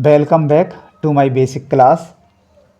Welcome back to my basic class.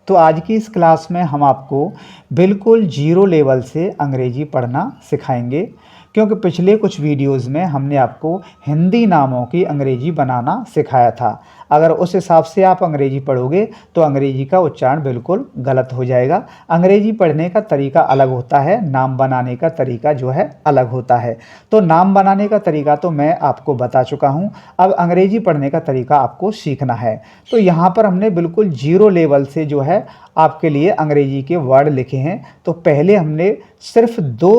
तो आज की इस क्लास में हम आपको बिल्कुल जीरो लेवल से अंग्रेजी पढ़ना सिखाएंगे, क्योंकि पिछले कुछ वीडियोस में हमने आपको हिंदी नामों की अंग्रेजी बनाना सिखाया था। अगर उस हिसाब से आप अंग्रेजी पढ़ोगे तो अंग्रेजी का उच्चारण बिल्कुल गलत हो जाएगा। अंग्रेजी पढ़ने का तरीका अलग होता है, नाम बनाने का तरीका जो है अलग होता है। तो नाम बनाने का तरीका तो मैं आपको बता चुका हूँ, अब अंग्रेजी पढ़ने का तरीका आपको सीखना है। तो यहाँ पर हमने बिल्कुल जीरो लेवल से जो है आपके लिए अंग्रेजी के वर्ड लिखे हैं। तो पहले हमने सिर्फ 2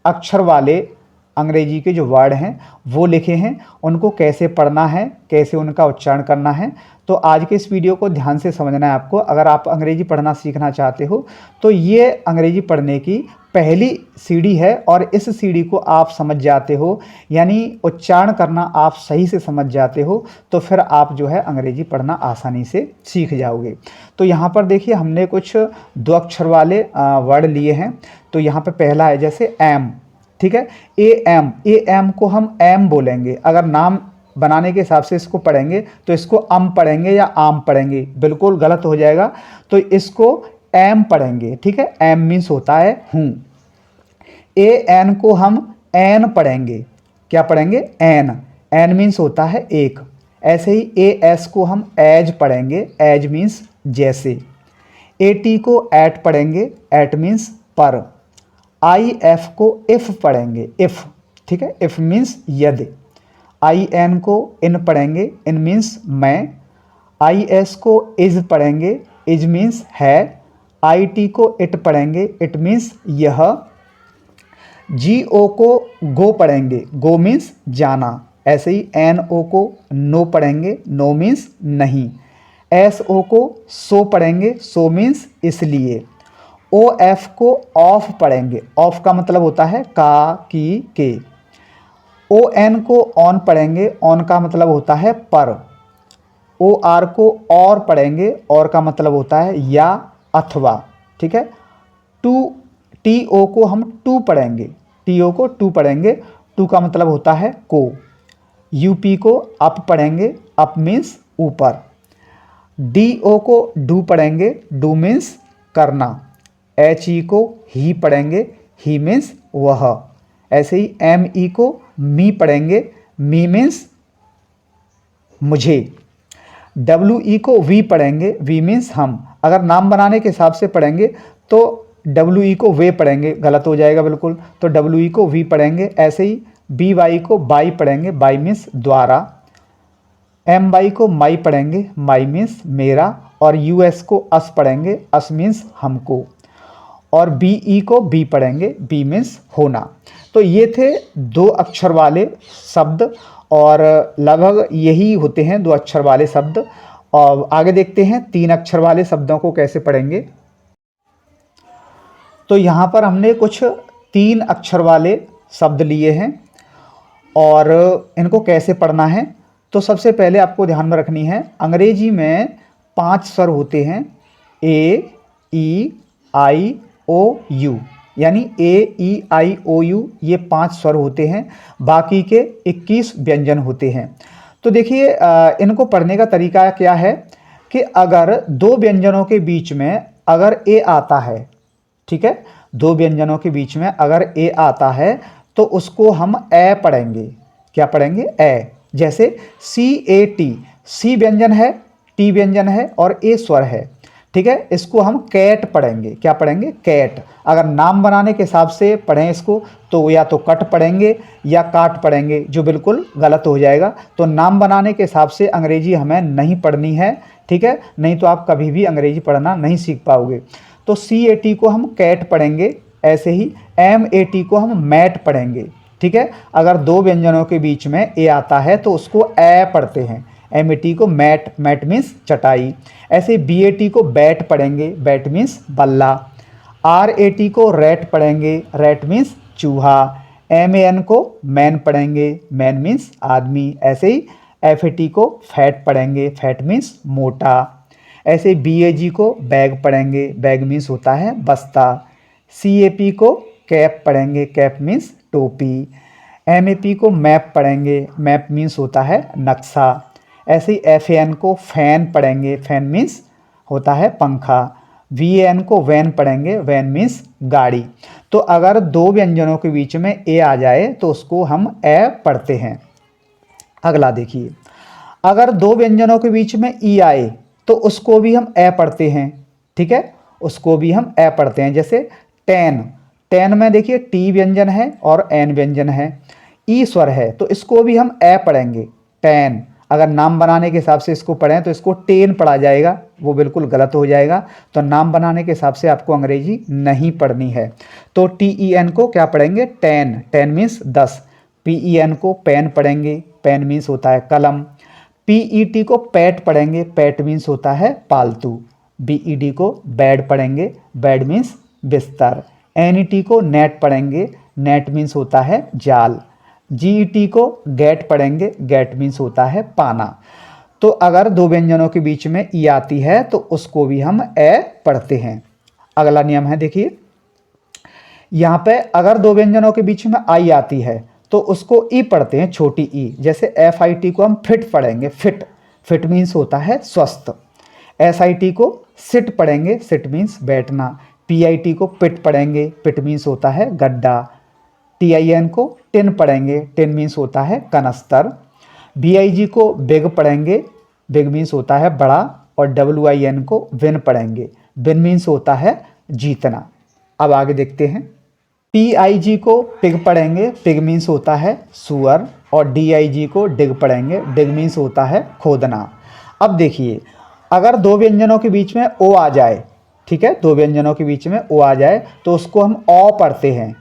अक्षर वाले अंग्रेजी के जो वर्ड हैं वो लिखे हैं, उनको कैसे पढ़ना है, कैसे उनका उच्चारण करना है। तो आज के इस वीडियो को ध्यान से समझना है आपको। अगर आप अंग्रेजी पढ़ना सीखना चाहते हो तो ये अंग्रेजी पढ़ने की पहली सीढ़ी है, और इस सीढ़ी को आप समझ जाते हो, यानी उच्चारण करना आप सही से समझ जाते हो, तो फिर आप जो है अंग्रेजी पढ़ना आसानी से सीख जाओगे। तो यहाँ पर देखिए हमने कुछ 2 अक्षर वाले वर्ड लिए हैं। तो यहाँ पर पहला है जैसे एम, ठीक है, ए एम को हम एम बोलेंगे। अगर नाम बनाने के हिसाब से इसको पढ़ेंगे तो इसको अम पढ़ेंगे या आम पढ़ेंगे, बिल्कुल गलत हो जाएगा। तो इसको एम पढ़ेंगे, ठीक है। एम मीन्स होता है हूँ। ए एन को हम एन पढ़ेंगे। क्या पढ़ेंगे? एन। एन मीन्स होता है एक। ऐसे ही ए एस को हम एज पढ़ेंगे। एज मीन्स जैसे। ए टी को एट पढ़ेंगे। एट मीन्स पर। आई एफ को इफ़ पढ़ेंगे। इफ़, ठीक है। इफ़ मीन्स यदि। आई एन को इन पढ़ेंगे। इन मीन्स मैं। आई एस को इज पढ़ेंगे। इज मीन्स है। आई टी को इट पढ़ेंगे। इट मीन्स यह। जी ओ को गो पढ़ेंगे। गो मीन्स जाना। ऐसे ही एन ओ को नो पढ़ेंगे। नो मीन्स नहीं। एस ओ को सो पढ़ेंगे। सो मीन्स इसलिए। ओ एफ को ऑफ पढ़ेंगे। ऑफ का मतलब होता है का, की, के। ओ एन को ऑन पढ़ेंगे। ऑन का मतलब होता है पर। ओ आर को और पढ़ेंगे। और का मतलब होता है या, अथवा, ठीक है। टू टी ओ को हम टू पढ़ेंगे। टी ओ को टू पढ़ेंगे। टू का मतलब होता है को। यूपी को अप पढ़ेंगे। अप मीन्स ऊपर। डी ओ को डू पढ़ेंगे। डू मीन्स करना। एच ई को ही पढ़ेंगे। ही मीन्स वह। ऐसे ही एम ई को मी पढ़ेंगे। मी मीन्स मुझे। डब्ल्यू ई को वी पढ़ेंगे। वी मीन्स हम। अगर नाम बनाने के हिसाब से पढ़ेंगे तो डब्ल्यू ई को वे पढ़ेंगे, गलत हो जाएगा बिल्कुल। तो डब्ल्यू ई को वी पढ़ेंगे। ऐसे ही बी वाई को बाई पढ़ेंगे। बाई मीन्स द्वारा। एम वाई को माई पढ़ेंगे। माई मीन्स मेरा। और यू एस को अस पढ़ेंगे। अस मीन्स हमको। और बी ई को बी पढ़ेंगे। बी मीन्स होना। तो ये थे 2 अक्षर वाले शब्द, और लगभग यही होते हैं 2 अक्षर वाले शब्द। और आगे देखते हैं 3 अक्षर वाले शब्दों को कैसे पढ़ेंगे। तो यहाँ पर हमने कुछ 3 अक्षर वाले शब्द लिए हैं, और इनको कैसे पढ़ना है। तो सबसे पहले आपको ध्यान में रखनी है, अंग्रेजी में 5 स्वर होते हैं। ए, ई, आई, ओ, यू, यानी ए, ई, आई, ओ, यू, ये 5 स्वर होते हैं। बाकी के 21 व्यंजन होते हैं। तो देखिए इनको पढ़ने का तरीका क्या है कि अगर 2 व्यंजनों के बीच में अगर ए आता है, ठीक है, 2 व्यंजनों के बीच में अगर ए आता है तो उसको हम ए पढ़ेंगे। क्या पढ़ेंगे? ए। जैसे सी ए टी, सी व्यंजन है, टी व्यंजन है और ए स्वर है, ठीक है। इसको हम कैट पढ़ेंगे। क्या पढ़ेंगे? कैट। अगर नाम बनाने के हिसाब से पढ़ें इसको तो या तो कट पढ़ेंगे या काट पढ़ेंगे, जो बिल्कुल गलत हो जाएगा। तो नाम बनाने के हिसाब से अंग्रेजी हमें नहीं पढ़नी है, ठीक है, नहीं तो आप कभी भी अंग्रेजी पढ़ना नहीं सीख पाओगे। तो सी ए टी को हम कैट पढ़ेंगे। ऐसे ही एम ए टी को हम मैट पढ़ेंगे, ठीक है। अगर 2 व्यंजनों के बीच में ए आता है तो उसको ए पढ़ते हैं। एम ए टी को मैट, मैट मीन्स चटाई। ऐसे बी ए टी को बैट पढ़ेंगे। बैट मीन्स बल्ला। आर ए टी को रैट पढ़ेंगे। रैट मीन्स चूहा। एम ए एन को मैन पढ़ेंगे। मैन मीन्स आदमी। ऐसे ही एफ ए टी को फैट पढ़ेंगे। फैट मीन्स मोटा। ऐसे बी ए जी को बैग पढ़ेंगे। बैग मीन्स होता है बस्ता। सी ए पी को कैप पढ़ेंगे। कैप मीन्स टोपी। एम ए पी को मैप पढ़ेंगे। मैप मीन्स होता है नक्शा। ऐसे ही FAN को फैन पढ़ेंगे, फैन मीन्स होता है पंखा। VAN को वैन पढ़ेंगे, वैन मीन्स गाड़ी। तो अगर दो व्यंजनों के बीच में ए आ जाए तो उसको हम ए पढ़ते हैं। अगला देखिए, अगर दो व्यंजनों के बीच में ई आए तो उसको भी हम ए पढ़ते हैं, ठीक है, उसको भी हम ए पढ़ते हैं। जैसे टेन, टेन में देखिए टी व्यंजन है और एन व्यंजन है, ई स्वर है, तो इसको भी हम ए पढ़ेंगे, टेन। अगर नाम बनाने के हिसाब से इसको पढ़ें तो इसको टेन पढ़ा जाएगा, वो बिल्कुल गलत हो जाएगा। तो नाम बनाने के हिसाब से आपको अंग्रेजी नहीं पढ़नी है। तो TEN को क्या पढ़ेंगे, टेन, टेन मीन्स 10। PEN को पेन पढ़ेंगे, पेन मीन्स होता है कलम। PET को पैट पढ़ेंगे, पैट मीन्स होता है पालतू। BED को बेड पढ़ेंगे, बेड मीन्स बिस्तर। NET को नेट पढ़ेंगे, नेट मीन्स होता है जाल। GET को गेट पढ़ेंगे, गेट मीन्स होता है पाना। तो अगर दो व्यंजनों के बीच में ई आती है तो उसको भी हम ए पढ़ते हैं। अगला नियम है, देखिए यहाँ पे अगर दो व्यंजनों के बीच में आई आती है तो उसको ई पढ़ते हैं, छोटी ई। जैसे FIT को हम फिट पढ़ेंगे, फिट, फिट मीन्स होता है स्वस्थ। SIT को सिट पढ़ेंगे, सिट मीन्स बैठना। PIT को पिट पढ़ेंगे, पिट मीन्स होता है गड्ढा। TIN को टिन पढ़ेंगे, टिन मीन्स होता है कनस्तर। BIG को बिग पढ़ेंगे, बिग मीन्स होता है बड़ा। और WIN को विन पढ़ेंगे, विन मीन्स होता है जीतना। अब आगे देखते हैं, PIG को पिग पढ़ेंगे, पिग मीन्स होता है सुअर। और DIG को डिग पढ़ेंगे, डिग मीन्स होता है खोदना। अब देखिए, अगर दो व्यंजनों के बीच में ओ आ जाए, ठीक है, दो व्यंजनों के बीच में ओ आ जाए तो उसको हम औ पढ़ते हैं।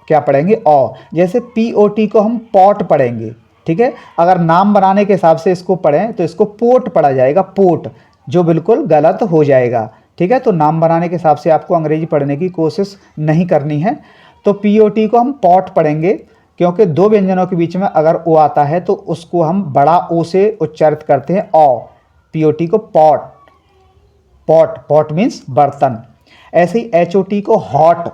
क्या पढ़ेंगे, औ। जैसे POT को हम पॉट पढ़ेंगे, ठीक है। अगर नाम बनाने के हिसाब से इसको पढ़ें तो इसको पोट पढ़ा जाएगा, पोट, जो बिल्कुल गलत हो जाएगा, ठीक है। तो नाम बनाने के हिसाब से आपको अंग्रेजी पढ़ने की कोशिश नहीं करनी है। तो POT को हम पॉट पढ़ेंगे, क्योंकि दो व्यंजनों के बीच में अगर ओ आता है तो उसको हम बड़ा ओ से उच्चारित करते हैं, औ। POT को पॉट, पॉट, पॉट मीन्स बर्तन। ऐसे ही HOT को हॉट,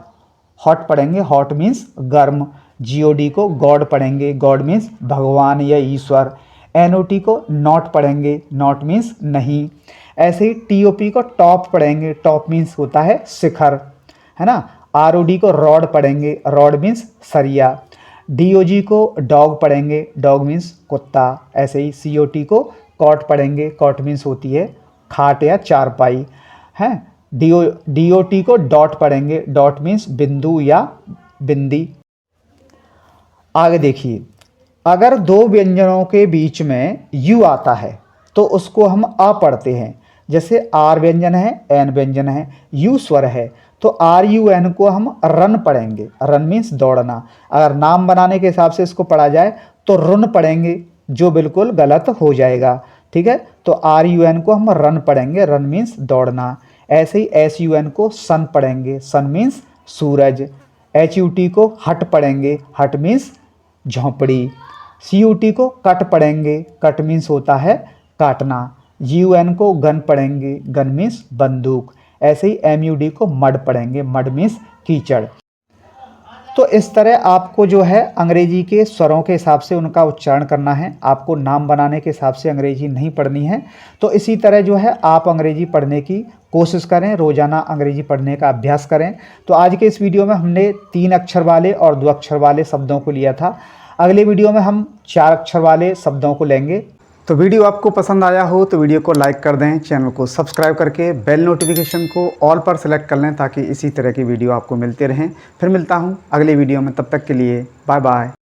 हॉट पढ़ेंगे, हॉट मीन्स गर्म। GOD को गॉड पढ़ेंगे, गॉड मीन्स भगवान या ईश्वर। NOT को नॉट पढ़ेंगे, नॉट मीन्स नहीं। ऐसे ही TOP को टॉप पढ़ेंगे, टॉप मीन्स होता है शिखर, है ना। ROD को रॉड पढ़ेंगे, रॉड मीन्स सरिया। DOG को डॉग पढ़ेंगे, डॉग मीन्स कुत्ता। ऐसे ही COT को कॉट पढ़ेंगे, कॉट मीन्स होती है खाट या चारपाई, है। DOT को डॉट पढ़ेंगे, डॉट मीन्स बिंदु या बिंदी। आगे देखिए, अगर दो व्यंजनों के बीच में यू आता है तो उसको हम अ पढ़ते हैं। जैसे R व्यंजन है, N व्यंजन है, U स्वर है, तो RUN को हम रन पढ़ेंगे, रन मीन्स दौड़ना। अगर नाम बनाने के हिसाब से इसको पढ़ा जाए तो रुन पढ़ेंगे, जो बिल्कुल गलत हो जाएगा, ठीक है। तो RUN को हम रन पढ़ेंगे, रन मीन्स दौड़ना। ऐसे ही SUN को सन पढ़ेंगे, सन मीन्स सूरज। HUT को हट पढ़ेंगे, हट मीन्स झोंपड़ी। CUT को कट पढ़ेंगे, कट मीन्स होता है काटना। GUN को गन पढ़ेंगे, गन मीन्स बंदूक। ऐसे ही MUD को मड पढ़ेंगे, मड मीन्स कीचड़। तो इस तरह आपको जो है अंग्रेजी के स्वरों के हिसाब से उनका उच्चारण करना है, आपको नाम बनाने के हिसाब से अंग्रेजी नहीं पढ़नी है। तो इसी तरह जो है आप अंग्रेजी पढ़ने की कोशिश करें, रोज़ाना अंग्रेजी पढ़ने का अभ्यास करें। तो आज के इस वीडियो में हमने 3 अक्षर वाले और 2 अक्षर वाले शब्दों को लिया था। अगले वीडियो में हम 4 अक्षर वाले शब्दों को लेंगे। तो वीडियो आपको पसंद आया हो तो वीडियो को लाइक कर दें, चैनल को सब्सक्राइब करके बेल नोटिफिकेशन को ऑल पर सेलेक्ट कर लें, ताकि इसी तरह की वीडियो आपको मिलते रहें। फिर मिलता हूं अगले वीडियो में, तब तक के लिए बाय बाय।